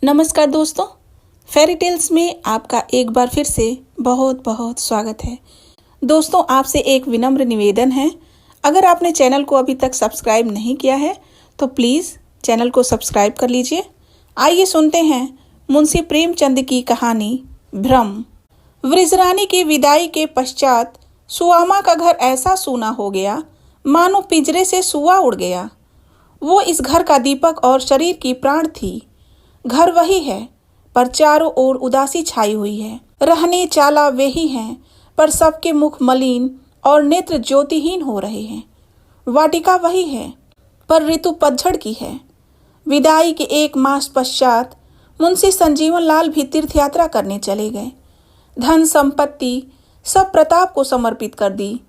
नमस्कार दोस्तों, fairy tales में आपका एक बार फिर से बहुत बहुत स्वागत है। दोस्तों, आपसे एक विनम्र निवेदन है, अगर आपने चैनल को अभी तक सब्सक्राइब नहीं किया है तो प्लीज़ चैनल को सब्सक्राइब कर लीजिए। आइए सुनते हैं मुंशी प्रेमचंद की कहानी भ्रम। वृषरानी की विदाई के पश्चात सुआमा का घर ऐसा सूना हो गया मानो पिंजरे से सुआ उड़ गया। वो इस घर का दीपक और शरीर की प्राण थी। घर वही है पर चारों ओर उदासी छाई हुई है। रहने चाला वे ही हैं पर सबके मुख मलिन और नेत्र ज्योतिहीन हो रहे हैं। वाटिका वही है पर ऋतु पतझड़ की है। विदाई के 1 मास पश्चात मुंशी संजीवन लाल भी तीर्थ यात्रा करने चले गए। धन संपत्ति सब प्रताप को समर्पित कर दी।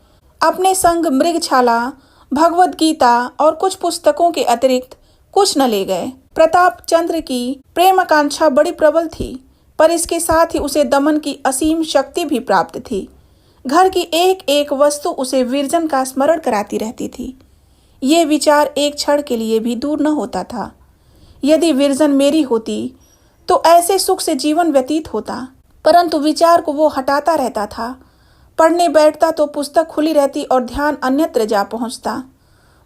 अपने संग मृगछाला, भगवद गीता और कुछ पुस्तकों के अतिरिक्त कुछ न ले गए। प्रताप चंद्र की प्रेम आकांक्षा बड़ी प्रबल थी, पर इसके साथ ही उसे दमन की असीम शक्ति भी प्राप्त थी। घर की एक एक वस्तु उसे विरजन का स्मरण कराती रहती थी। ये विचार एक क्षण के लिए भी दूर न होता था। यदि विरजन मेरी होती तो ऐसे सुख से जीवन व्यतीत होता, परंतु विचार को वो हटाता रहता था। पढ़ने बैठता तो पुस्तक खुली रहती और ध्यान अन्यत्र जा पहुंचता।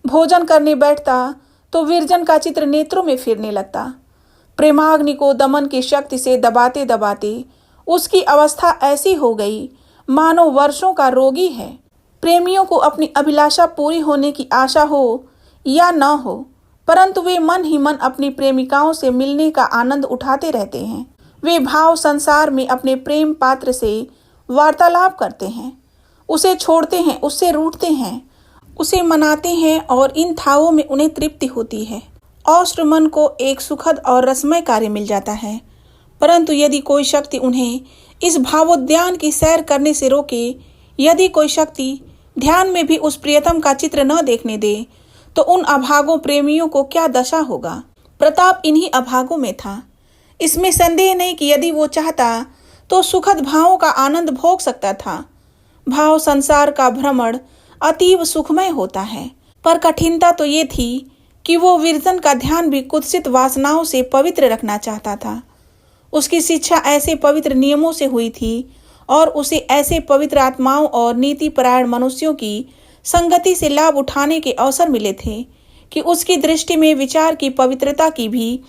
भोजन करने बैठता तो विरजन का चित्र नेत्रों में फिरने लगता। प्रेमाग्नि को दमन की शक्ति से दबाते दबाते उसकी अवस्था ऐसी हो गई मानो वर्षों का रोगी है। प्रेमियों को अपनी अभिलाषा पूरी होने की आशा हो या न हो, परंतु वे मन ही मन अपनी प्रेमिकाओं से मिलने का आनंद उठाते रहते हैं। वे भाव संसार में अपने प्रेम पात्र से वार्तालाप करते हैं, उसे छोड़ते हैं, उससे रूठते हैं, उसे मनाते हैं और इन थावों में उन्हें तृप्ति होती है। औष्र मन को एक सुखद और रसमय कार्य मिल जाता है, परंतु यदि कोई शक्ति उन्हें इस भावोद्यान की सैर करने से रोके, यदि कोई शक्ति ध्यान में भी उस प्रियतम का चित्र न देखने दे, तो उन अभागों प्रेमियों को क्या दशा होगा। प्रताप इन्हीं अभागों में था। इसमें संदेह नहीं कि यदि वो चाहता तो सुखद भावों का आनंद भोग सकता था। भाव संसार का भ्रमण अतीव सुखमय होता है, पर कठिनता तो ये थी कि वो विरजन का ध्यान भी कुत्सित वासनाओं से पवित्र रखना चाहता था। उसकी शिक्षा ऐसे पवित्र नियमों से हुई थी और उसे ऐसे पवित्र आत्माओं और नीतिपरायण मनुष्यों की संगति से लाभ उठाने के अवसर मिले थे कि उसकी दृष्टि में विचार की पवित्रता की भी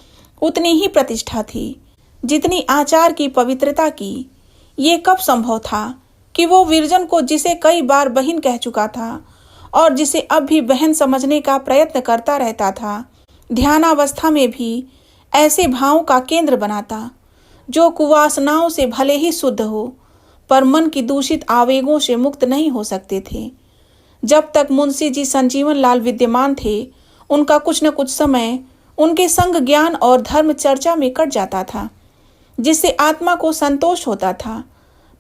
उतनी ही प्रतिष्ठा थी जितनी आचार की पवित्रता की। ये कब संभव था कि वो विरजन को, जिसे कई बार बहन कह चुका था और जिसे अब भी बहन समझने का प्रयत्न करता रहता था, ध्यानावस्था में भी ऐसे भावों का केंद्र बनाता जो कुवासनाओं से भले ही शुद्ध हो पर मन की दूषित आवेगों से मुक्त नहीं हो सकते थे। जब तक मुंशी जी संजीवन लाल विद्यमान थे, उनका कुछ न कुछ समय उनके संग ज्ञान और धर्म चर्चा में कट जाता था, जिससे आत्मा को संतोष होता था।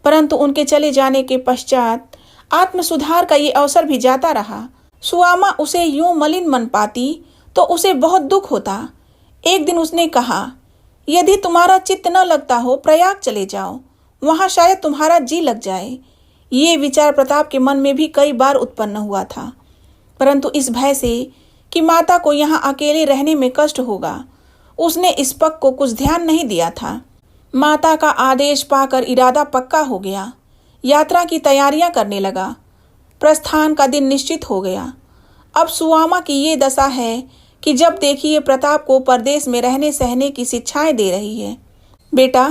परंतु उनके चले जाने के पश्चात आत्म सुधार का ये अवसर भी जाता रहा। सुआमा उसे यूं मलिन मन पाती तो उसे बहुत दुख होता। एक दिन उसने कहा, यदि तुम्हारा चित्त न लगता हो, प्रयाग चले जाओ, वहां शायद तुम्हारा जी लग जाए। ये विचार प्रताप के मन में भी कई बार उत्पन्न हुआ था, परंतु इस भय से कि माता को यहाँ अकेले रहने में कष्ट होगा, उसने इस पक्ष को कुछ ध्यान नहीं दिया था। माता का आदेश पाकर इरादा पक्का हो गया। यात्रा की तैयारियां करने लगा। प्रस्थान का दिन निश्चित हो गया। अब सुआमा की ये दशा है कि जब देखिए प्रताप को परदेश में रहने सहने की शिक्षाएं दे रही है। बेटा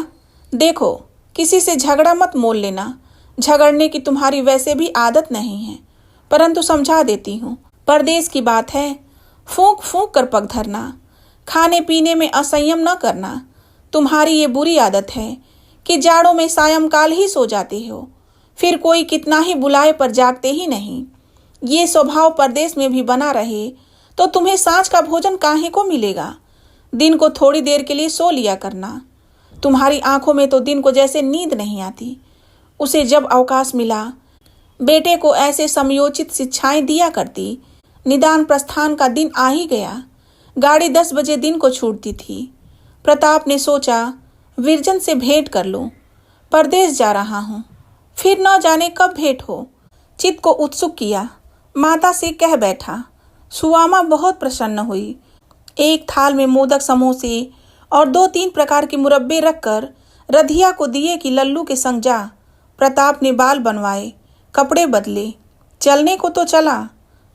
देखो, किसी से झगड़ा मत मोल लेना। झगड़ने की तुम्हारी वैसे भी आदत नहीं है, परंतु समझा देती हूँ। परदेश की बात है, फूंक फूंक कर पग धरना, खाने पीने में असंयम न करना। तुम्हारी ये बुरी आदत है कि जाड़ों में सायंकाल ही सो जाते हो, फिर कोई कितना ही बुलाए पर जागते ही नहीं। ये स्वभाव परदेश में भी बना रहे तो तुम्हें सांझ का भोजन काहे को मिलेगा। दिन को थोड़ी देर के लिए सो लिया करना। तुम्हारी आंखों में तो दिन को जैसे नींद नहीं आती। उसे जब अवकाश मिला, बेटे को ऐसे समयोचित शिक्षाएं दिया करती। निदान प्रस्थान का दिन आ ही गया। गाड़ी 10 बजे दिन को छूटती थी। प्रताप ने सोचा, विरजन से भेंट कर लूं। परदेश जा रहा हूं, फिर न जाने कब भेंट हो। चित्त को उत्सुक किया, माता से कह बैठा। सुआमा बहुत प्रसन्न हुई। एक थाल में मोदक समोसे और 2-3 प्रकार के मुरब्बे रखकर रधिया को दिए कि लल्लू के संग जा। प्रताप ने बाल बनवाए, कपड़े बदले, चलने को तो चला,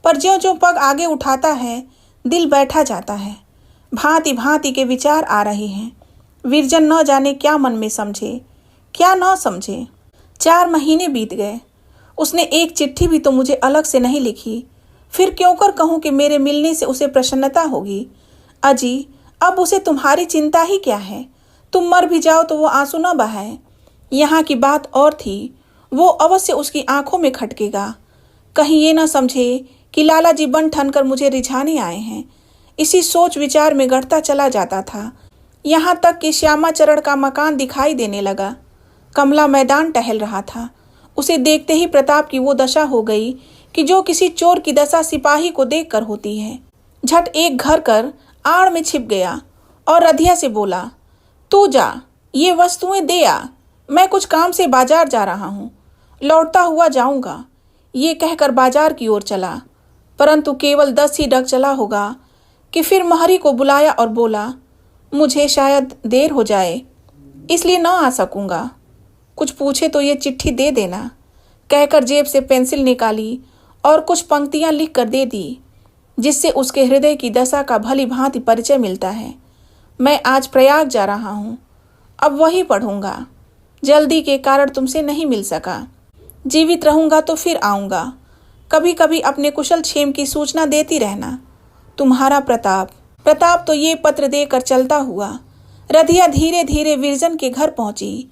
पर ज्यों-ज्यों पग आगे उठाता है दिल बैठा जाता है। भांति भांति के विचार आ रहे हैं। विरजन न जाने क्या मन में समझे, क्या न समझे। 4 महीने बीत गए, उसने एक चिट्ठी भी तो मुझे अलग से नहीं लिखी। फिर क्यों कर कहूँ कि मेरे मिलने से उसे प्रसन्नता होगी। अजी, अब उसे तुम्हारी चिंता ही क्या है। तुम मर भी जाओ तो वो आंसू न बहाए। यहाँ की बात और थी, वो अवश्य उसकी आंखों में खटकेगा। कहीं ये न समझे कि लाला जी बन ठन कर मुझे रिझाने आए हैं। इसी सोच विचार में गढ़ता चला जाता था, यहाँ तक कि श्यामाचरण का मकान दिखाई देने लगा। कमला मैदान टहल रहा था। उसे देखते ही प्रताप की वो दशा हो गई कि जो किसी चोर की दशा सिपाही को देखकर होती है। झट एक घर कर आड़ में छिप गया और रधिया से बोला, तू जा, ये वस्तुएं दे आ, मैं कुछ काम से बाजार जा रहा हूँ, लौटता हुआ जाऊंगा। ये कहकर बाजार की ओर चला, परंतु केवल 10 ही डग चला होगा कि फिर महरी को बुलाया और बोला, मुझे शायद देर हो जाए, इसलिए न आ सकूंगा। कुछ पूछे तो ये चिट्ठी दे देना, कहकर जेब से पेंसिल निकाली और कुछ पंक्तियां लिख कर दे दी, जिससे उसके हृदय की दशा का भली भांति परिचय मिलता है। मैं आज प्रयाग जा रहा हूँ, अब वही पढ़ूंगा। जल्दी के कारण तुमसे नहीं मिल सका। जीवित रहूंगा तो फिर आऊँगा। कभी कभी अपने कुशल क्षेम की सूचना देती रहना। तुम्हारा प्रताप। प्रताप तो ये पत्र देकर चलता हुआ। रधिया धीरे धीरे विरजन के घर पहुंची।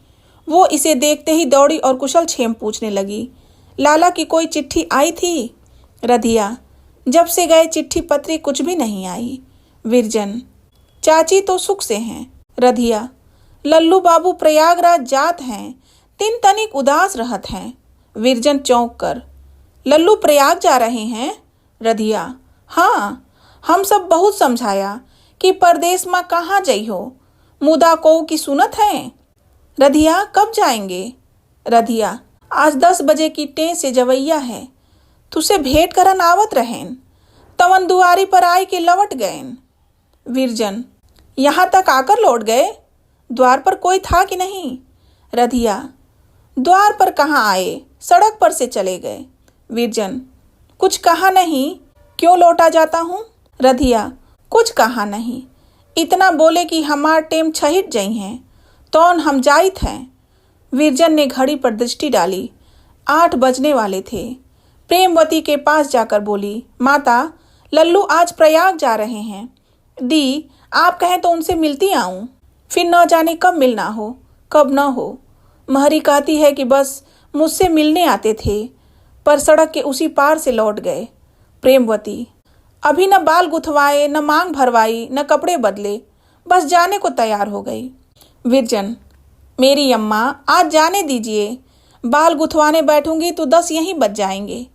वो इसे देखते ही दौड़ी और कुशल क्षेम पूछने लगी, लाला की कोई चिट्ठी आई थी? रधिया, जब से गए चिट्ठी पत्री कुछ भी नहीं आई। विरजन, चाची तो सुख से हैं। रधिया, लल्लू बाबू प्रयागराज जात हैं, तिन तनिक उदास रहत हैं। विरजन चौंक कर, लल्लू प्रयाग जा रहे हैं? रधिया, हाँ, हम सब बहुत समझाया कि परदेश में कहाँ जाइ हो, मुदा को की सुनत हैं। रधिया, कब जाएंगे? रधिया, आज 10 बजे की ट्रेन से जवैया है, तुसे भेंट करन आवत रहेन, तवन दुआरी पर आए के लौट गएन। विरजन, यहाँ तक आकर लौट गए? द्वार पर कोई था कि नहीं? रधिया, द्वार पर कहाँ आए, सड़क पर से चले गए। विरजन, कुछ कहा नहीं, क्यों लौटा जाता हूँ? रधिया, कुछ कहा नहीं, इतना बोले कि हमार टेम छहिट जई हैं, तौन हम जाइत हैं। विरजन ने घड़ी पर दृष्टि डाली, 8 बजने वाले थे। प्रेमवती के पास जाकर बोली, माता, लल्लू आज प्रयाग जा रहे हैं। दी, आप कहें तो उनसे मिलती आऊं, फिर न जाने कब मिलना हो, कब न हो। महरी कहती है कि बस मुझसे मिलने आते थे, पर सड़क के उसी पार से लौट गए। प्रेमवती, अभी न बाल गुथवाए, न मांग भरवाई, न कपड़े बदले, बस जाने को तैयार हो गई। विरजन, मेरी अम्मा, आज जाने दीजिए, बाल गुथवाने बैठूंगी तो 10 यहीं बज जाएंगे।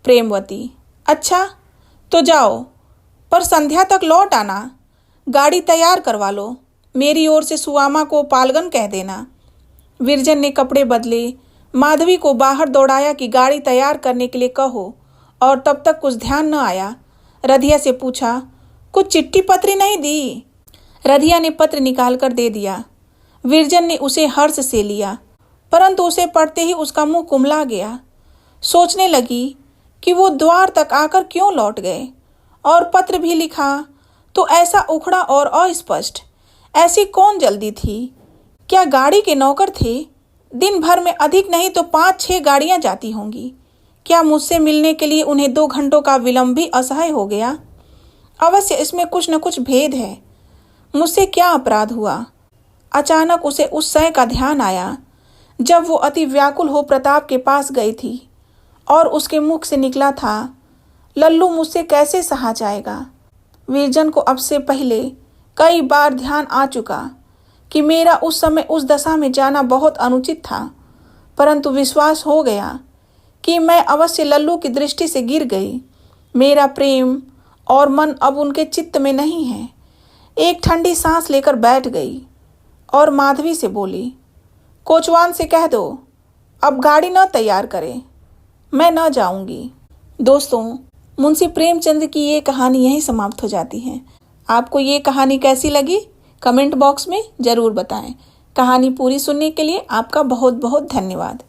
प्रेमवती, अच्छा तो जाओ, पर संध्या तक लौट आना। गाड़ी तैयार करवा लो, मेरी ओर से सुआमा को पालगन कह देना। विरजन ने कपड़े बदले, माधवी को बाहर दौड़ाया कि गाड़ी तैयार करने के लिए कहो, और तब तक कुछ ध्यान न आया। रधिया से पूछा, कुछ चिट्ठी पत्री नहीं दी? रधिया ने पत्र निकाल कर दे दिया। विरजन ने उसे हर्ष से लिया, परंतु उसे पढ़ते ही उसका मुंह कुमला गया। सोचने लगी कि वो द्वार तक आकर क्यों लौट गए, और पत्र भी लिखा तो ऐसा उखड़ा और अस्पष्ट। ऐसी कौन जल्दी थी? क्या गाड़ी के नौकर थे? दिन भर में अधिक नहीं तो 5-6 गाड़ियां जाती होंगी। क्या मुझसे मिलने के लिए उन्हें 2 घंटों का विलंब भी असह्य हो गया? अवश्य इसमें कुछ न कुछ भेद है। मुझसे क्या अपराध हुआ? अचानक उसे उस समय का ध्यान आया जब वो अति व्याकुल हो प्रताप के पास गई थी, और उसके मुख से निकला था, लल्लू मुझसे कैसे सहा जाएगा। विरजन को अब से पहले कई बार ध्यान आ चुका कि मेरा उस समय उस दशा में जाना बहुत अनुचित था, परंतु विश्वास हो गया कि मैं अवश्य लल्लू की दृष्टि से गिर गई। मेरा प्रेम और मन अब उनके चित्त में नहीं है। एक ठंडी सांस लेकर बैठ गई और माधवी से बोली, कोचवान से कह दो अब गाड़ी न तैयार करे, मैं न जाऊंगी। दोस्तों, मुंशी प्रेमचंद की ये कहानी यहीं समाप्त हो जाती है। आपको ये कहानी कैसी लगी कमेंट बॉक्स में ज़रूर बताएं। कहानी पूरी सुनने के लिए आपका बहुत बहुत धन्यवाद।